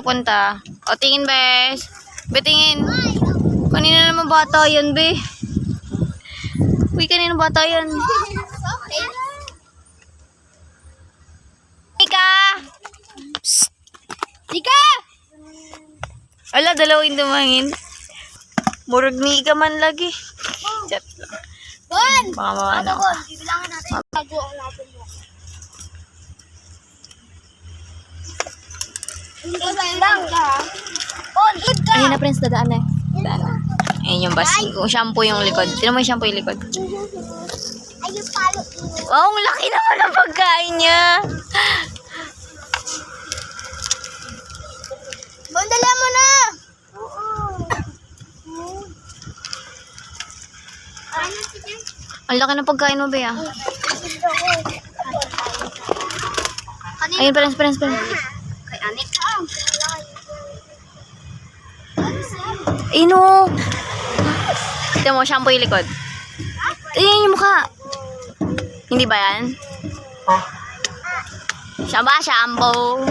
pupunta? O, tingin, bes. Be, tingin. Kanina naman bata yan, be. Uy, kanina bata yan. Ika! Psst! Ika! Ala, dalawin dumangin. Murag ni Ika man lagi. Chat lang. Bon! Baka maano. Bibilangan natin. Bago ang natin mo. Lang ka. Bon, good ka. Ayun na, Prince, dadaan na. Dadaan na. Ayun yung bus. Kung shampoo yung likod. Tinan mo yung shampoo yung likod. Ayun palo. Wow, ang laki naman ang pagkain niya. Bon, dala mo na. Ang laki ng pagkain mo, Bea. Ayun, Prince. Kay Anik. Ayun o. Tignan mo, shampoo yung likod. Ayun yung mukha. Hindi ba yan? Shampoo.